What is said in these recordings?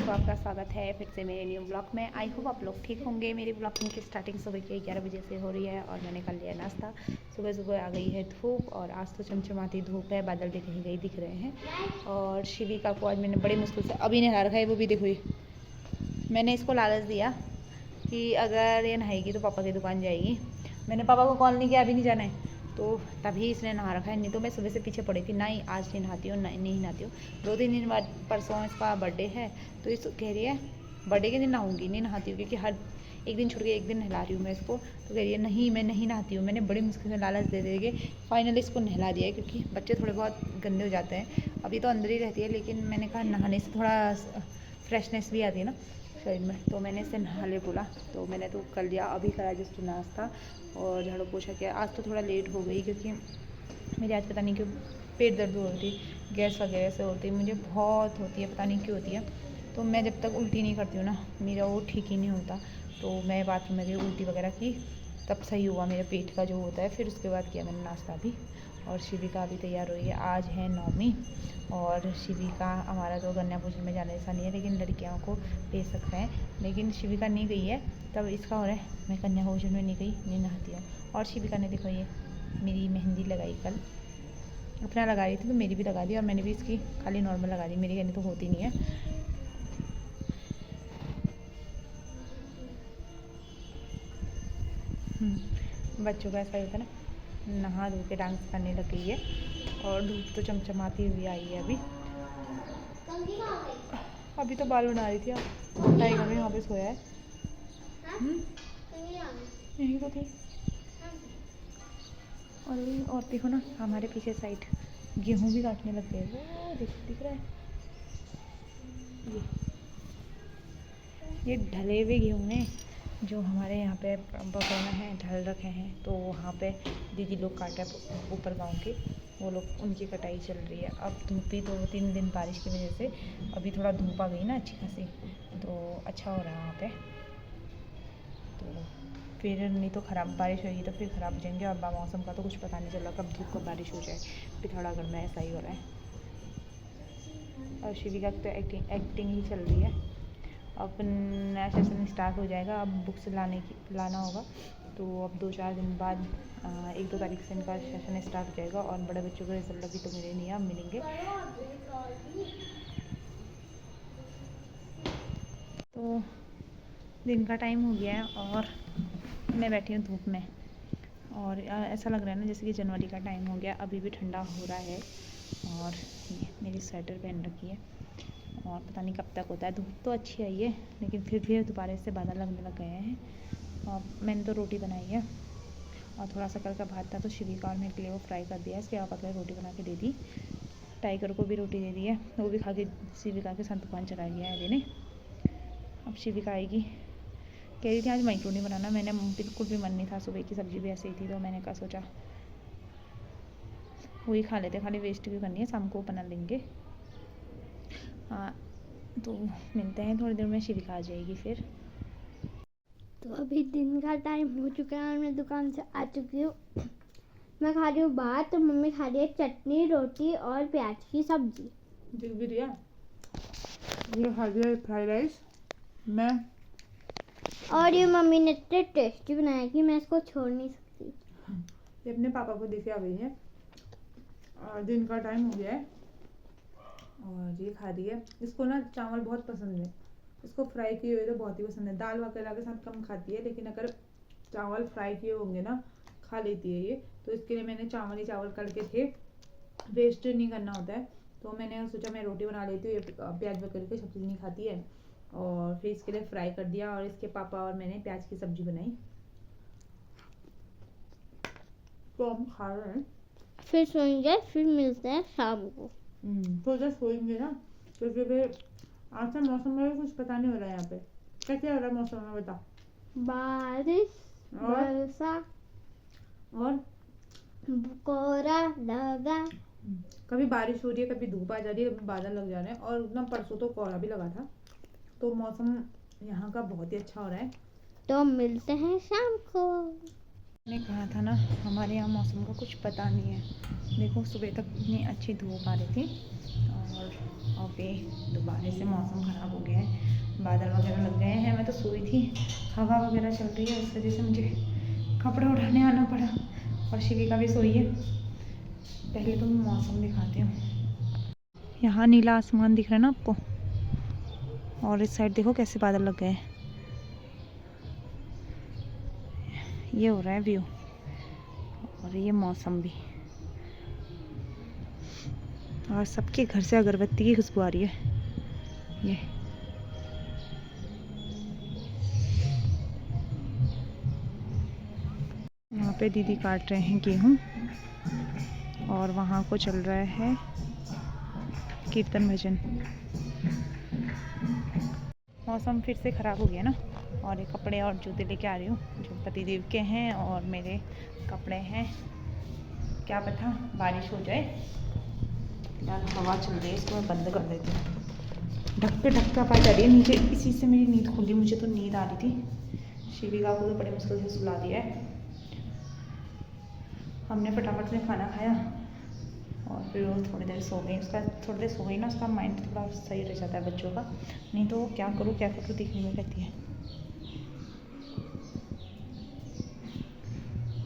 तो आपका स्वागत है फिर से मेरे न्यू ब्लॉग में। आई होप आप लोग ठीक होंगे। मेरी ब्लॉगिंग की स्टार्टिंग सुबह के 11 बजे से हो रही है और मैंने कर लिया नाश्ता। सुबह सुबह आ गई है धूप और आज तो चमचमाती धूप है, बादल भी कहीं कहीं दिख रहे हैं। और शिविका को आज मैंने बड़ी मुश्किल से अभी नहा रखा है, वो भी देखो। मैंने इसको लालच दिया कि अगर ये नहाएगी तो पापा की दुकान जाएगी। मैंने पापा को कॉल नहीं किया, अभी नहीं जाना है, तो तभी इसने नहा रखा है। नहीं तो मैं सुबह से पीछे पड़ी थी, नहीं आज नहीं नहाती हूँ, नहीं नहाती हूँ। 2-3 दिन बाद परसों इसका बर्थडे है, तो इस कह रही है बर्थडे के दिन नहाऊंगी, नहीं नहाती हूँ क्योंकि हर एक दिन छोड़ के एक दिन नहला रही हूँ मैं इसको। तो कह रही है नहीं मैं नहीं नहाती हूँ। मैंने बड़ी मुश्किल से लालच दे के फाइनली इसको नहला दिया है, क्योंकि बच्चे थोड़े बहुत गंदे हो जाते हैं। अभी तो अंदर ही रहती है, लेकिन मैंने कहा नहाने से थोड़ा फ्रेशनेस भी आती है ना शरीर में, तो मैंने इसे नहा ले बोला। तो मैंने तो कर लिया, अभी करा जस्ट नाश्ता और झाड़ू पोछा किया। आज तो थोड़ा लेट हो गई क्योंकि मेरी आज पता नहीं क्यों पेट दर्द हो रही थी, गैस वगैरह से होती है, मुझे बहुत होती है, पता नहीं क्यों होती है। तो मैं जब तक उल्टी नहीं करती हूँ ना, मेरा वो ठीक ही नहीं होता। तो मैं बाथरूम में गई, उल्टी वगैरह की, तब सही हुआ मेरे पेट का जो होता है। फिर उसके बाद किया मैंने नाश्ता भी। और शिविका भी तैयार हुई है, आज है 9वीं। और शिविका हमारा तो कन्या भोजन में जाने जैसा नहीं है, लेकिन लड़कियों को भेज सकते हैं। लेकिन शिविका नहीं गई है, तब इसका हो रहा है मैं कन्या भोजन में नहीं गई, नहीं नहाती हूँ। और शिविका ने देखो ये मेरी मेहंदी लगाई, कल अपना लगा रही थी तो मेरी भी लगा दी, और मैंने भी इसकी खाली नॉर्मल लगा दी, मेरी कहनी तो होती नहीं है। बच्चों का ऐसा ही होता है ना, नहा धो के डांस करने लग गई है। और धूप तो चमचमाती हुई आई है अभी तो बाल बना रही थी। टाइगर में यहाँ पे सोया है। यही तो थी। और देखो ना हमारे पीछे साइड गेहूं भी काटने लग गए, वो दिख रहा है। ये ढले हुए गेहूँ हैं जो हमारे यहाँ पे बगौना है, ढल रखे हैं, तो वहाँ पे दीदी लोग काटा ऊपर गांव के, वो लोग उनकी कटाई चल रही है। अब धूप भी 2-3 दिन बारिश की वजह से अभी थोड़ा धूप आ गई ना अच्छी खासी, तो अच्छा हो रहा है वहाँ पे। तो फिर नहीं तो ख़राब बारिश होगी तो फिर ख़राब हो जाएंगे। और मौसम का तो कुछ पता नहीं चल रहा, कब धूप कब बारिश हो जाए। पिथौरागढ़ में ऐसा ही हो रहा है। और शिविका की तो एक्टिंग ही चल रही है। अब नया सेशन स्टार्ट हो जाएगा, अब बुक्स लाना होगा। तो अब 2-4 दिन बाद 1-2 तारीख से इनका सेशन स्टार्ट हो जाएगा। और बड़े बच्चों के रिजल्ट अभी तो मिले नहीं है, अब मिलेंगे। तो दिन का टाइम हो गया है और मैं बैठी हूँ धूप में, और ऐसा लग रहा है ना जैसे कि जनवरी का टाइम हो गया, अभी भी ठंडा हो रहा है। और मेरी स्वेटर पहन रखी है, और पता नहीं कब तक होता है। धूप तो अच्छी आई है, लेकिन फिर भी दोबारा से बादल लगने लग गए हैं। और मैंने तो रोटी बनाई है, और थोड़ा सा कल का भात था तो शिविका और मेरे के लिए वो फ्राई कर दिया है। इसके बाद पतले रोटी बना के दे दी, टाइगर को भी रोटी दे दी है, वो भी खा के शिविका के साथ दुकान चला गया है देने। अब शिविका आएगी, कह रही थी आज मैक्रोनी बनाना, मैंने बिल्कुल भी मन नहीं था, सुबह की सब्ज़ी भी ऐसे ही थी, तो मैंने कहा सोचा वही खा लेते, खाली वेस्ट क्यों करनी है, शाम को बना लेंगे। हाँ तो मिलते हैं थोड़ी देर में, शिविका आ जाएगी फिर। तो अभी दिन का टाइम हो चुका है और मैं दुकान से आ चुकी हूँ। मैं खा रही हूँ भात, तो मम्मी खा रही है चटनी, रोटी और प्याज की सब्जी। ये खा लिया फ्राइड राइस मैं, और ये मम्मी ने इतने टेस्टी बनाया कि मैं इसको छोड़ नहीं सकती। ये अपने पापा को देखे आ गई है, और दिन का टाइम हो गया है। और ये खा रही है, इसको ना चावल बहुत पसंद है, इसको फ्राई किए हुए तो बहुत ही पसंद है। दाल वगैरह के साथ कम खाती है, लेकिन अगर चावल फ्राई किए होंगे ना खा लेती है ये। तो इसके लिए मैंने चावल ही चावल करके थे, वेस्ट नहीं करना होता है, तो मैंने सोचा मैं रोटी बना लेती हूँ, ये प्याज वगैरह की सब्जी नहीं खाती है। और फिर इसके लिए फ्राई कर दिया, और इसके पापा और मैंने प्याज की सब्जी बनाई, तो हम खा रहे हैं। फिर सोएंगे, फिर मिलते हैं शाम को। तो जब सोएंगे ना, क्योंकि फिर आज का मौसम में भी कुछ पता नहीं हो रहा है यहाँ पे। क्या हो रहा है मौसम में बता। बारिश, वर्षा और कोहरा लगा, कभी बारिश हो रही है, कभी धूप आ जा रही है, कभी बादल लग जा रहे हैं। और एकदम परसों तो कोहरा भी लगा था, तो मौसम यहाँ का बहुत ही अच्छा हो रहा है। तो मिलते हैं शाम को। मैंने कहा था ना हमारे यहाँ मौसम का कुछ पता नहीं है। देखो सुबह तक इतनी अच्छी धूप आ रही थी, और अभी दोबारा से मौसम ख़राब हो गया है। बादल वगैरह लग गए हैं। मैं तो सोई थी, हवा वगैरह चल रही है, उस वजह से मुझे कपड़े उठाने आना पड़ा। और शिविका भी सोई है। पहले तो मैं मौसम दिखाती हूँ। यहाँ नीला आसमान दिख रहा है ना आपको, और इस साइड देखो कैसे बादल लग गए हैं। ये हो रहा है व्यू, और ये मौसम भी, और सबके घर से अगरबत्ती की खुशबू आ रही है। ये यहाँ पे दीदी काट रहे हैं गेहूँ, और वहाँ को चल रहा है कीर्तन भजन। मौसम फिर से ख़राब हो गया ना, और ये कपड़े और जूते लेके आ रही हूँ जो पतिदेव के हैं, और मेरे कपड़े हैं। क्या पता बारिश हो जाए यार, हवा चल रही है, इसको मैं बंद कर देती हूँ। ढक के आवाज़ आ रही है नीचे, इसी से मेरी नींद खुली। मुझे तो नींद आ रही थी। शिविका को तो बड़े मुश्किल से सुला दिया है। हमने फटाफट से खाना खाया, और फिर वो थोड़ी देर सो गई। उसका थोड़ी देर सो गई ना, उसका माइंड थोड़ा सही रह जाता है बच्चों का। नहीं तो क्या करूँ दिखने में रहती है।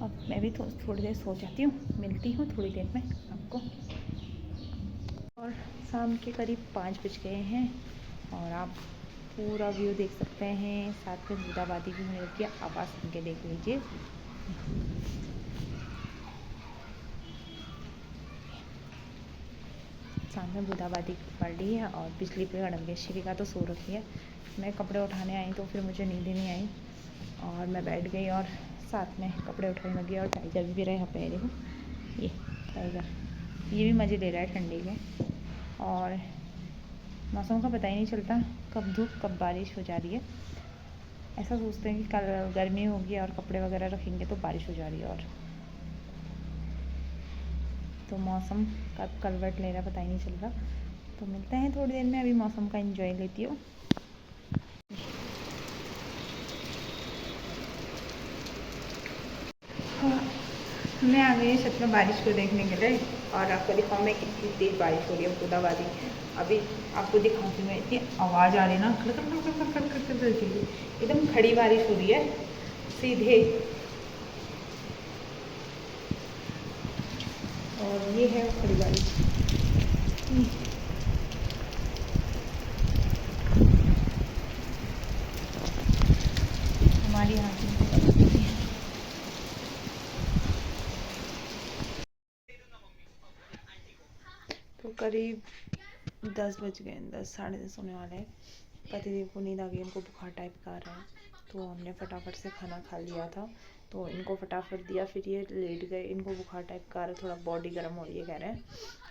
अब मैं भी थोड़ी देर सो जाती हूँ। मिलती हूँ थोड़ी देर में आपको। और शाम के करीब 5 बज गए हैं, और आप पूरा व्यू देख सकते हैं। साथ में बूंदाबांदी भी होने लगी है, आवाज़ सुन के देख लीजिए। सामने बूंदाबांदी पड़ रही है, और बिजली पे गड़क गई। शिविका तो सो रखी है। मैं कपड़े उठाने आई तो फिर मुझे नींद ही नहीं आई, और मैं बैठ गई और साथ में कपड़े उठाने लगी। और टाइगर भी रहा यहाँ पे, देखो ये टाइगर, ये भी मज़े ले रहा है ठंडी के। और मौसम का पता ही नहीं चलता, कब धूप कब बारिश हो जा रही है। ऐसा सोचते हैं कि कल गर्मी होगी और कपड़े वगैरह रखेंगे तो बारिश हो जा रही है। और तो मौसम का कलवट ले रहा, पता ही नहीं चल रहा। तो मिलते हैं थोड़ी देर में, अभी मौसम का एंजॉय लेती हूँ। मैं आ गई छत में बारिश को देखने के लिए, और आपको दिखाऊँ मैं कितनी तेज़ बारिश हो रही है, बूंदाबांदी। अभी आपको दिखाऊँगी मैं, इतनी आवाज़ आ रही है ना, खड़ एकदम खड़ी बारिश हो रही है सीधे। और ये है खड़ी बारिश। हमारी यहाँ की तो करीब 10 बज गए, 10 साढ़े 10 होने वाले हैं। पतिदेव को नींद आ गई, इनको बुखार टाइप का आ रहा है। तो हमने फटाफट से खाना खा लिया था, तो इनको फटाफट दिया, फिर ये लेट गए। इनको बुखार टाइप का आ रहा है, थोड़ा बॉडी गर्म हो रही है कह रहे हैं।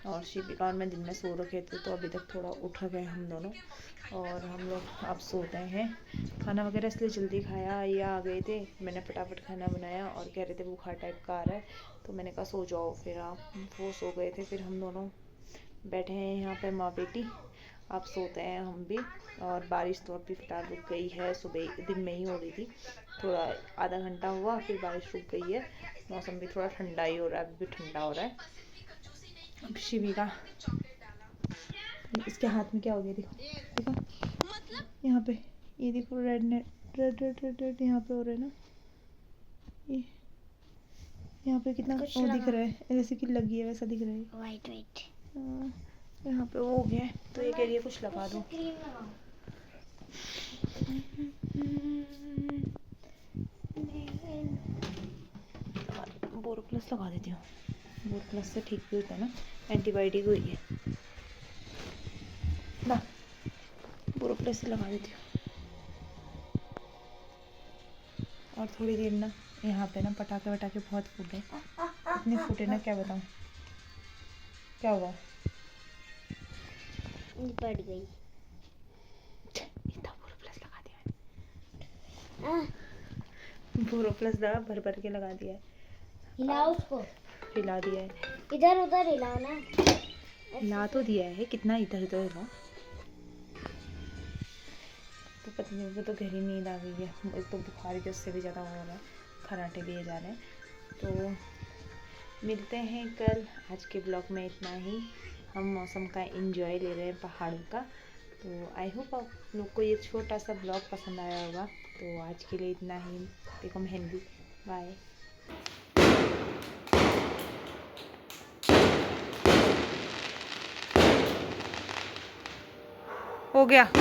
और शिविका और मैं दिन में सो रखे थे, तो अभी तक थोड़ा उठ गए हम दोनों, और हम लोग अब सोते हैं। खाना वगैरह इसलिए जल्दी खाया, ये आ गए थे, मैंने फटाफट खाना बनाया, और कह रहे थे बुखार टाइप का आ रहा है, तो मैंने कहा सो जाओ। फिर आप वो सो गए थे, फिर हम दोनों बैठे हैं यहाँ पे माँ बेटी। अब सोते हैं हम भी। और बारिश तो अभी फिलहाल रुक गई है, सुबह दिन में ही हो रही थी, थोड़ा आधा घंटा हुआ, फिर बारिश रुक गई है। मौसम भी थोड़ा ठंडा ही हो रहा है, अभी भी ठंडा हो रहा है। अब शिविका, इसके हाथ में क्या हो गया, देखो देखो यहाँ पे, ये देखो red net, red red red red यहाँ पे हो रहा है ना, ये यहाँ पे कितना वो दिख रहा है, जैसे कि लगी है वैसा दिख रहा है। वाइट वाइट यहाँ पे वो हो गया है, तो ये कह रही है कुछ लगा दो। बोरोप्लस लगा देती हूँ, बोरोप्लस से ठीक भी होता है ना, एंटीबायोटिक हुई है ना, बोरोप्लस से लगा देती हूँ। और थोड़ी देर ना यहाँ पे ना पटाखे वटाखे बहुत फूटे, इतने फूटे ना क्या बताऊँ क्या हुआ, पड़ गई। इतना बोरोप्लस लगा दिया, बोरोप्लस दवा भर भर के लगा दिया है। हिलाओ उसको, हिला दिया है, इधर उधर हिलाओ ना। हिला तो दिया है, कितना इधर उधर हिला। तो पत्नी को तो गहरी नींद आ गई है, एक तो बुखार के उससे भी ज़्यादा हो रहा है, खराटे लिए जा रहे हैं। तो मिलते हैं कल। आज के ब्लॉग में इतना ही। हम मौसम का एंजॉय ले रहे हैं, पहाड़ों का। तो आई होप आप लोग को ये छोटा सा ब्लॉग पसंद आया होगा। तो आज के लिए इतना ही। देखो मेहंदी। बाय। हो गया।